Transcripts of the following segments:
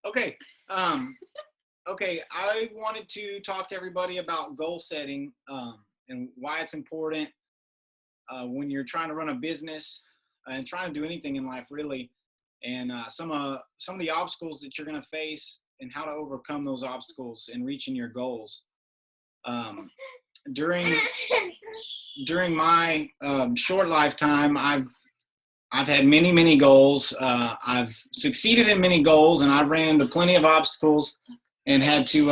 Okay. Um, okay. I wanted to talk to everybody about goal setting and why it's important when you're trying to run a business and trying to do anything in life, really. And some of the obstacles that you're going to face and how to overcome those obstacles in reaching your goals. Um, during during my short lifetime, I've had many goals. I've succeeded in many goals, and I've ran into plenty of obstacles and had to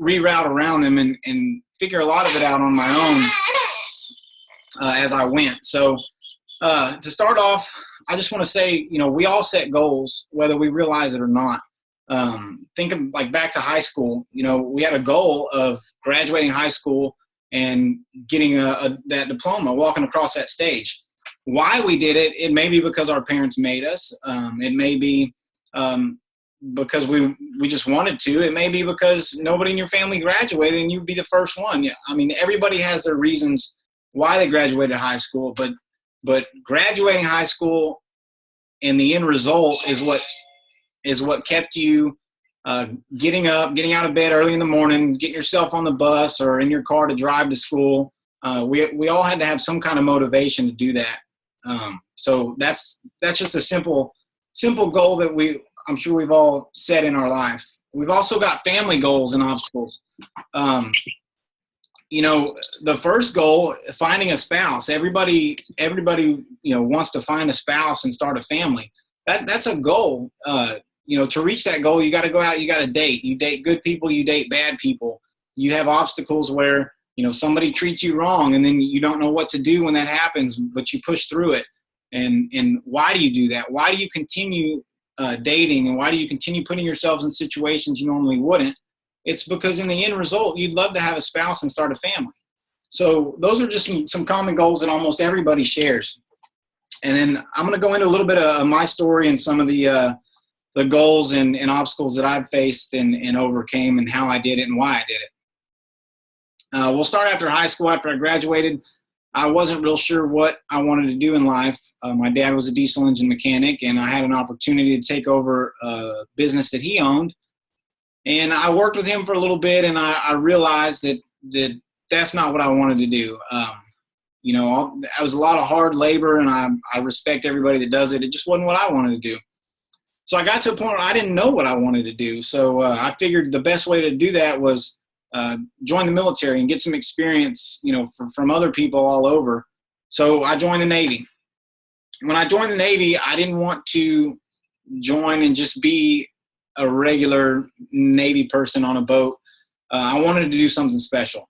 reroute around them and figure a lot of it out on my own as I went. So to start off, I just want to say, we all set goals, whether we realize it or not. Think of like back to high school. We had a goal of graduating high school and getting that diploma, walking across that stage. Why we did it, it may be because our parents made us. It may be because we just wanted to. It may be because nobody in your family graduated and you'd be the first one. Yeah, I mean, everybody has their reasons why they graduated high school, but graduating high school and the end result is what kept you getting out of bed early in the morning, getting yourself on the bus or in your car to drive to school. We all had to have some kind of motivation to do that. So that's just a simple goal that I'm sure we've all set in our life. We've also got family goals and obstacles. The first goal, finding a spouse. Everybody wants to find a spouse and start a family. That's a goal. To reach that goal, you got to go out, you got to date. You date good people, you date bad people. You have obstacles where, somebody treats you wrong and then you don't know what to do when that happens, but you push through it. And why do you do that? Why do you continue dating, and why do you continue putting yourselves in situations you normally wouldn't? It's because in the end result, you'd love to have a spouse and start a family. So those are just some common goals that almost everybody shares. And then I'm going to go into a little bit of my story and some of the goals and obstacles that I've faced and overcame and how I did it and why I did it. We'll start after high school. After I graduated, I wasn't real sure what I wanted to do in life. My dad was a diesel engine mechanic, and I had an opportunity to take over a business that he owned. And I worked with him for a little bit, and I realized that that's not what I wanted to do. I was a lot of hard labor, and I respect everybody that does it. It just wasn't what I wanted to do. So I got to a point where I didn't know what I wanted to do. So I figured the best way to do that was join the military and get some experience, from other people all over. So I joined the Navy. When I joined the Navy, I didn't want to join and just be a regular Navy person on a boat. I wanted to do something special.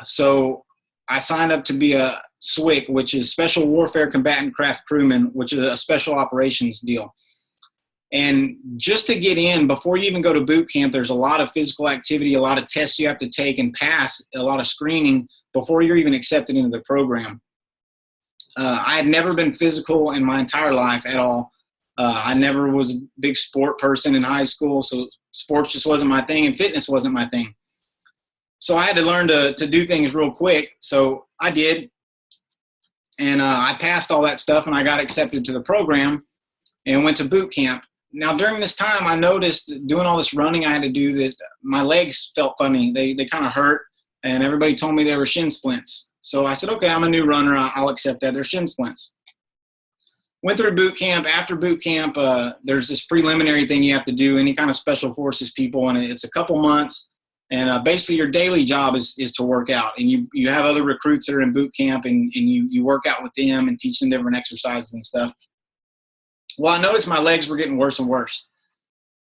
So I signed up to be a SWCC, which is Special Warfare Combatant Craft Crewman, which is a special operations deal. And just to get in, before you even go to boot camp, there's a lot of physical activity, a lot of tests you have to take and pass, a lot of screening before you're even accepted into the program. I had never been physical in my entire life at all. I never was a big sport person in high school, so sports just wasn't my thing, and fitness wasn't my thing. So I had to learn to do things real quick. So I did, and I passed all that stuff, and I got accepted to the program and went to boot camp. Now, during this time, I noticed doing all this running I had to do that my legs felt funny. They kind of hurt, and everybody told me they were shin splints. So I said, okay, I'm a new runner. I'll accept that. They're shin splints. Went through boot camp. After boot camp, there's this preliminary thing you have to do, any kind of special forces people, and it's a couple months. And basically your daily job is to work out. And you have other recruits that are in boot camp, and you work out with them and teach them different exercises and stuff. Well, I noticed my legs were getting worse and worse.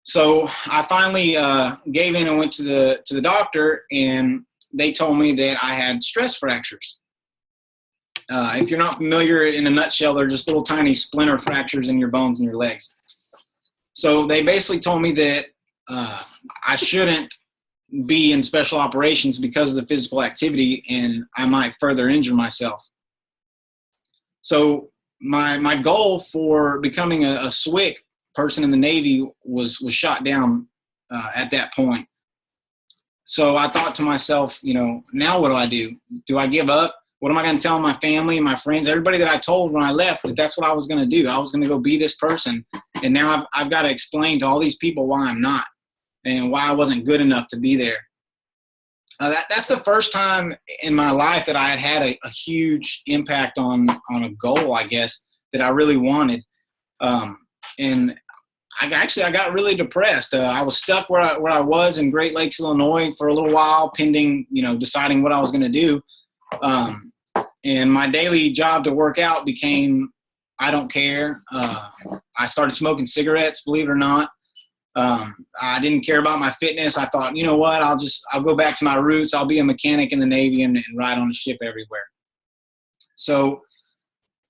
So I finally gave in and went to the doctor, and they told me that I had stress fractures. If you're not familiar, in a nutshell, they're just little tiny splinter fractures in your bones in your legs. So they basically told me that I shouldn't be in special operations because of the physical activity, and I might further injure myself. So my goal for becoming a SWCC person in the Navy was shot down at that point. So I thought to myself, now what do I do? Do I give up? What am I going to tell my family, my friends, everybody that I told when I left that that's what I was going to do? I was going to go be this person And now I've got to explain to all these people why I'm not and why I wasn't good enough to be there. That's the first time in my life that I had a huge impact on a goal, I guess, that I really wanted. And I got really depressed. I was stuck where I was in Great Lakes, Illinois for a little while, pending, deciding what I was going to do. And my daily job to work out became, I don't care. I started smoking cigarettes, believe it or not. I didn't care about my fitness. I thought, you know what, I'll go back to my roots. I'll be a mechanic in the Navy and ride on a ship everywhere. So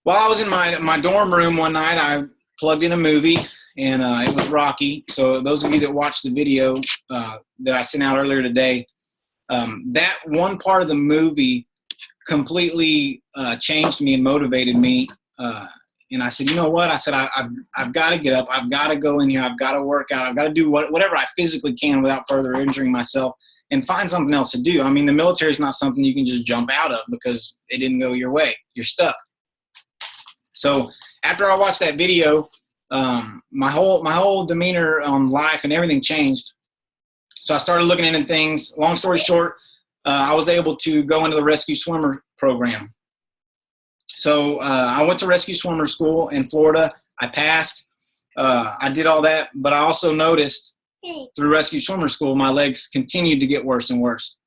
while I was in my dorm room one night, I plugged in a movie, and it was Rocky. So those of you that watched the video that I sent out earlier today, that one part of the movie completely changed me and motivated me. And I said, you know what? I said, I've got to get up. I've got to go in here. I've got to work out. I've got to do whatever I physically can without further injuring myself and find something else to do. I mean, the military is not something you can just jump out of because it didn't go your way. You're stuck. So after I watched that video, my whole demeanor on life and everything changed. So I started looking into things. Long story short, I was able to go into the rescue swimmer program. So I went to rescue swimmer school in Florida. I passed. I did all that, but I also noticed through rescue swimmer school, my legs continued to get worse and worse.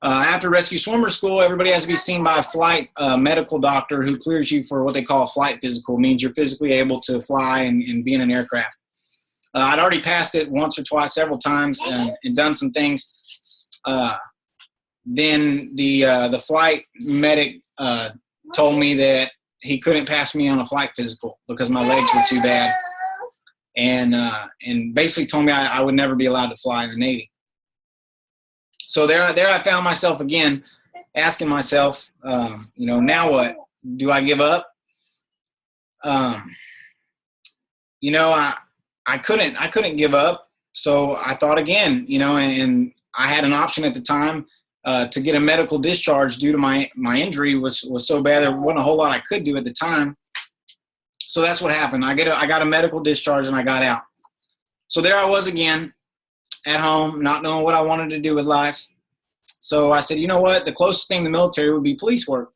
After rescue swimmer school, everybody has to be seen by a flight medical doctor who clears you for what they call a flight physical. It means you're physically able to fly and be in an aircraft. I'd already passed it once or twice, several times, and done some things. Then the flight medic told me that he couldn't pass me on a flight physical because my legs were too bad, and basically told me I would never be allowed to fly in the Navy. So there I found myself again, asking myself, now what? Do I give up? I couldn't give up. So I thought again, and I had an option at the time to get a medical discharge due to my injury was so bad there wasn't a whole lot I could do at the time. So that's what happened. I got a medical discharge and I got out. So there I was again at home, not knowing what I wanted to do with life. So I said, you know what? The closest thing to the military would be police work.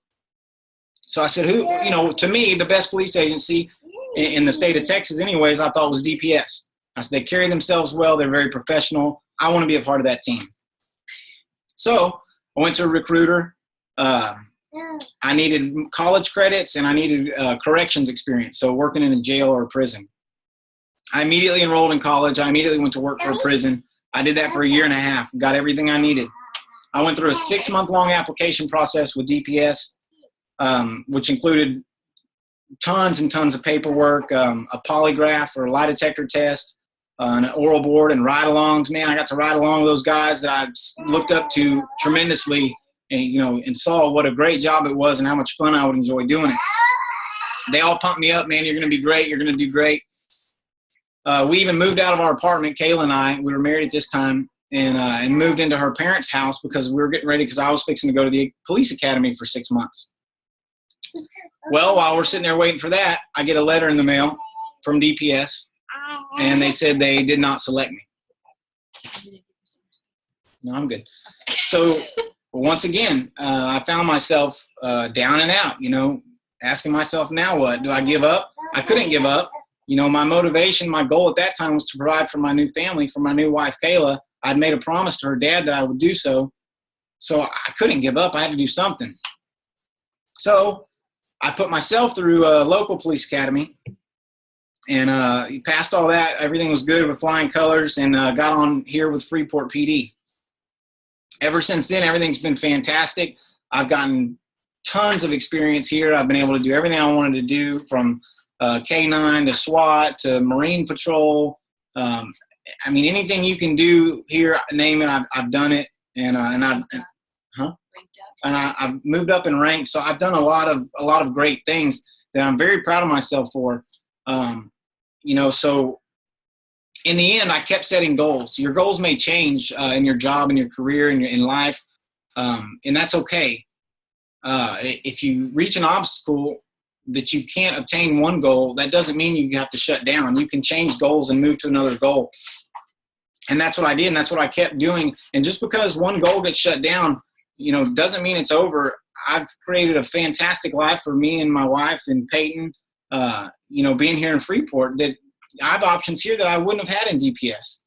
So I said, to me, the best police agency in the state of Texas anyways, I thought was DPS. I said, they carry themselves well. They're very professional. I want to be a part of that team. So I went to a recruiter. I needed college credits and I needed corrections experience, so working in a jail or a prison. I immediately enrolled in college. I immediately went to work for a prison. I did that for 1.5 years, got everything I needed. I went through a 6-month-long application process with DPS, which included tons and tons of paperwork, a polygraph or a lie detector test, an oral board, and ride-alongs. Man, I got to ride along with those guys that I looked up to tremendously, and saw what a great job it was and how much fun I would enjoy doing it. They all pumped me up, man. You're going to be great. You're going to do great. We even moved out of our apartment, Kayla and I. We were married at this time, and moved into her parents' house because we were getting ready because I was fixing to go to the police academy for 6 months. Well, while we're sitting there waiting for that, I get a letter in the mail from DPS, and they said they did not select me. No, I'm good. So once again, I found myself down and out, asking myself, now what? Do I give up? I couldn't give up. My motivation, my goal at that time was to provide for my new family, for my new wife, Kayla. I'd made a promise to her dad that I would do so. So I couldn't give up. I had to do something. So I put myself through a local police academy and passed all that. Everything was good with flying colors, and got on here with Freeport PD. Ever since then, everything's been fantastic. I've gotten tons of experience here. I've been able to do everything I wanted to do, from K9 to SWAT to Marine Patrol. Anything you can do here, name it, I've done it, and I've moved up in rank. So I've done a lot of great things that I'm very proud of myself for. So in the end, I kept setting goals. Your goals may change in your job, in your career, in life, and that's okay. If you reach an obstacle, that you can't obtain one goal, that doesn't mean you have to shut down. You can change goals and move to another goal. And that's what I did, and that's what I kept doing. And just because one goal gets shut down, doesn't mean it's over. I've created a fantastic life for me and my wife and Peyton, being here in Freeport, that I have options here that I wouldn't have had in DPS.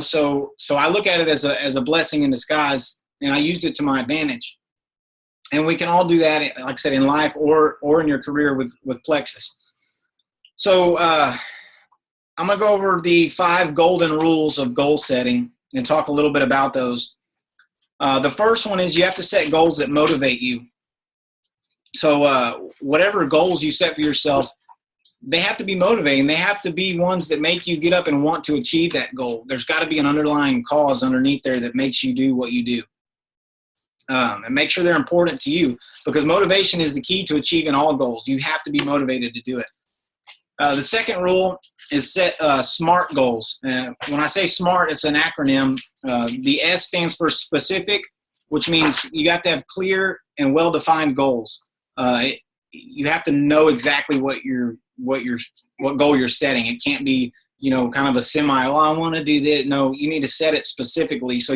So I look at it as a blessing in disguise, and I used it to my advantage. And we can all do that, like I said, in life or in your career with Plexus. So I'm going to go over the 5 golden rules of goal setting and talk a little bit about those. The first one is you have to set goals that motivate you. So whatever goals you set for yourself, they have to be motivating. They have to be ones that make you get up and want to achieve that goal. There's got to be an underlying cause underneath there that makes you do what you do. And make sure they're important to you, because motivation is the key to achieving all goals. You have to be motivated to do it. The second rule is set SMART goals. When I say SMART, it's an acronym. The S stands for specific, which means you have to have clear and well-defined goals. You have to know exactly what goal you're setting. It can't be, kind of a semi, I want to do this. No, you need to set it specifically so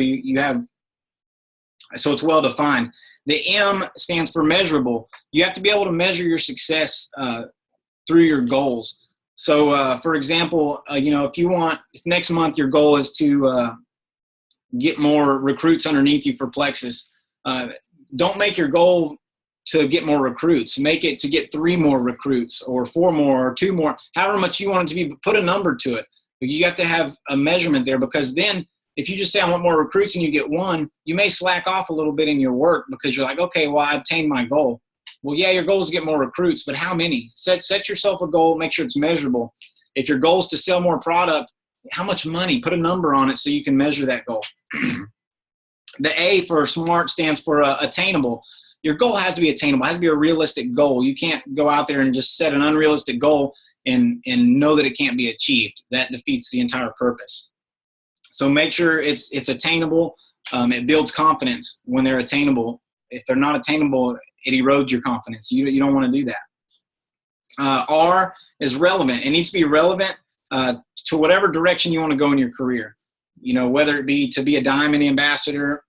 so it's well-defined. The M stands for measurable. You have to be able to measure your success through your goals. So, for example, if next month your goal is to get more recruits underneath you for Plexus, don't make your goal to get more recruits. Make it to get 3 more recruits or 4 more or 2 more, however much you want it to be, but put a number to it. But you have to have a measurement there, because then if you just say I want more recruits and you get 1, you may slack off a little bit in your work because you're like, okay, well, I obtained my goal. Well, yeah, your goal is to get more recruits, but how many? Set yourself a goal, make sure it's measurable. If your goal is to sell more product, how much money? Put a number on it so you can measure that goal. The A for SMART stands for attainable. Your goal has to be attainable. It has to be a realistic goal. You can't go out there and just set an unrealistic goal and know that it can't be achieved. That defeats the entire purpose. So make sure it's attainable. It builds confidence when they're attainable. If they're not attainable, it erodes your confidence. You don't want to do that. R is relevant. It needs to be relevant to whatever direction you want to go in your career. Whether it be to be a diamond ambassador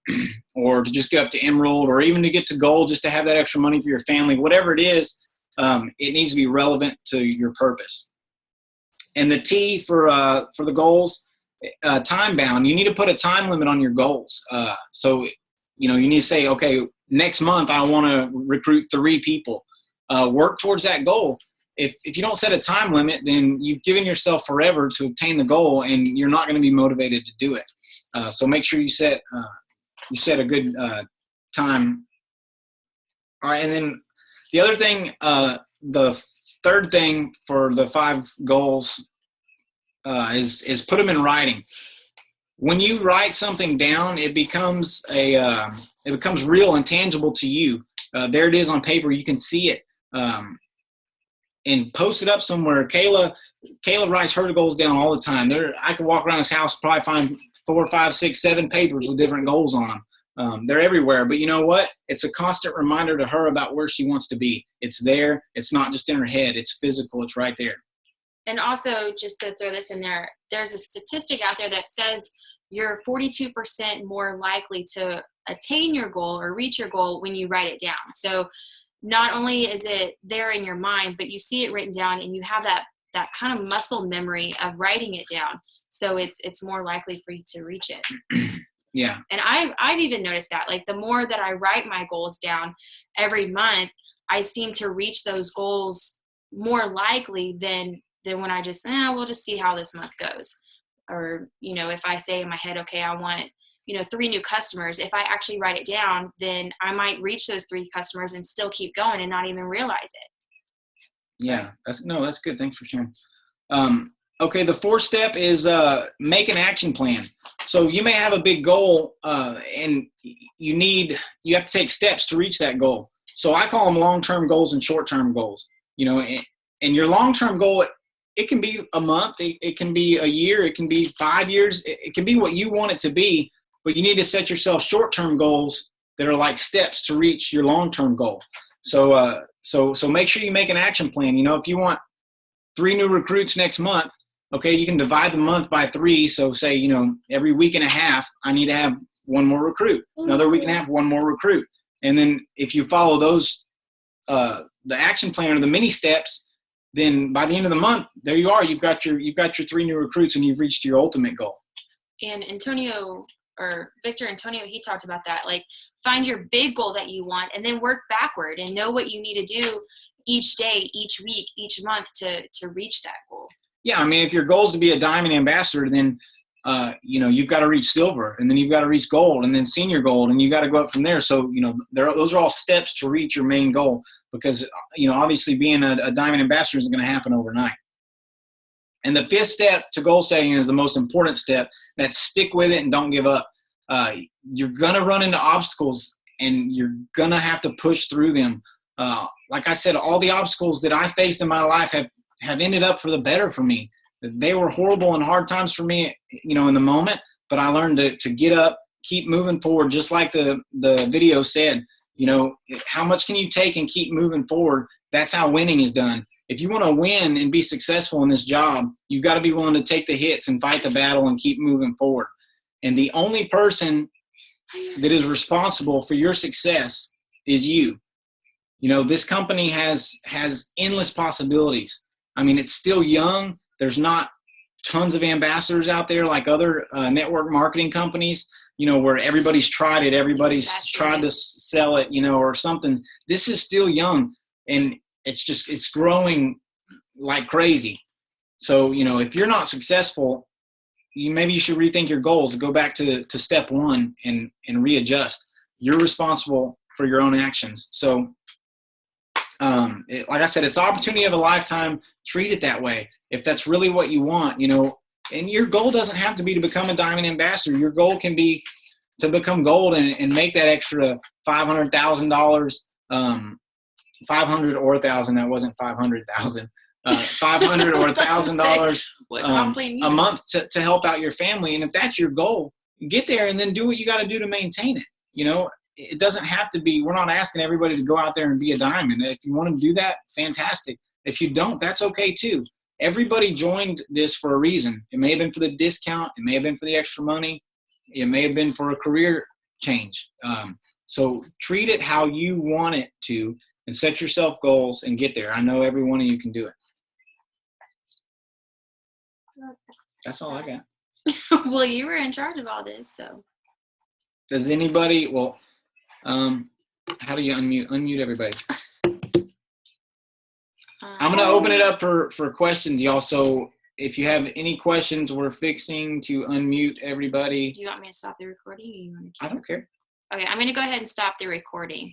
or to just get up to emerald or even to get to gold, just to have that extra money for your family, whatever it is, it needs to be relevant to your purpose. And the T for the goals, time bound. You need to put a time limit on your goals. So, you need to say, okay, next month I want to recruit 3 people. Work towards that goal. If you don't set a time limit, then you've given yourself forever to obtain the goal, and you're not going to be motivated to do it. So make sure you set a good time. All right, and then the other thing, the third thing for the 5 goals is put them in writing. When you write something down, it becomes real and tangible to you. There it is on paper. You can see it. And post it up somewhere. Kayla writes her goals down all the time. I could walk around this house, probably find 4, 5, 6, 7 papers with different goals on them. They're everywhere. But you know what? It's a constant reminder to her about where she wants to be. It's there. It's not just in her head. It's physical. It's right there. And also, just to throw this in there, there's a statistic out there that says you're 42% more likely to attain your goal or reach your goal when you write it down. So not only is it there in your mind, but you see it written down and you have that kind of muscle memory of writing it down. So it's more likely for you to reach it. Yeah. And I've even noticed that, like, the more that I write my goals down every month, I seem to reach those goals more likely than when I just, we'll just see how this month goes. Or, if I say in my head, okay, I want, 3 new customers, if I actually write it down, then I might reach those 3 customers and still keep going and not even realize it. Yeah, that's good. Thanks for sharing. Okay, the 4th step is make an action plan. So you may have a big goal and you have to take steps to reach that goal. So I call them long-term goals and short-term goals. And your long-term goal, it can be a month, it can be a year, it can be 5 years, it can be what you want it to be. But you need to set yourself short-term goals that are like steps to reach your long-term goal. So make sure you make an action plan. If you want 3 new recruits next month, okay, you can divide the month by 3. So say, every week and a half, I need to have 1 more recruit. Another week and a half, 1 more recruit. And then if you follow those, the action plan or the mini steps, then by the end of the month, there you are. You've got your 3 new recruits and you've reached your ultimate goal. And Victor Antonio, he talked about that. Like, find your big goal that you want and then work backward and know what you need to do each day, each week, each month to reach that goal. Yeah, I mean, if your goal is to be a diamond ambassador, then you've got to reach silver, and then you've got to reach gold, and then senior gold, and you got to go up from there. So those are all steps to reach your main goal, because obviously being a diamond ambassador isn't going to happen overnight. And the 5th step to goal setting is the most important step. That's stick with it and don't give up. You're going to run into obstacles, and you're going to have to push through them. Like I said, all the obstacles that I faced in my life have ended up for the better for me. They were horrible and hard times for me, in the moment, but I learned to get up, keep moving forward, just like the video said. How much can you take and keep moving forward? That's how winning is done. If you want to win and be successful in this job, you've got to be willing to take the hits and fight the battle and keep moving forward. And the only person that is responsible for your success is you. This company has endless possibilities. I mean, it's still young. There's not tons of ambassadors out there like other network marketing companies, where everybody's tried it. Everybody's tried to sell it, or something. This is still young, and it's growing like crazy. So, if you're not successful, maybe you should rethink your goals, go back to step 1 and readjust. You're responsible for your own actions. So, like I said, it's the opportunity of a lifetime. Treat it that way. If that's really what you want, and your goal doesn't have to be to become a diamond ambassador. Your goal can be to become gold and make that extra $500,000, 500 or 1,000. That wasn't 500,000. 500 or $1,000 a month to help out your family. And if that's your goal, get there and then do what you got to do to maintain it. It doesn't have to be, we're not asking everybody to go out there and be a diamond. If you want to do that, fantastic. If you don't, that's okay too. Everybody joined this for a reason. It may have been for the discount. It may have been for the extra money. It may have been for a career change. So treat it how you want it to and set yourself goals and get there. I know every one of you can do it. That's all I got. Well, you were in charge of all this, so. Does anybody, how do you unmute everybody? I'm going to open it up for questions, y'all. So if you have any questions, we're fixing to unmute everybody. Do you want me to stop the recording? Or you want to I don't care. Okay, I'm going to go ahead and stop the recording.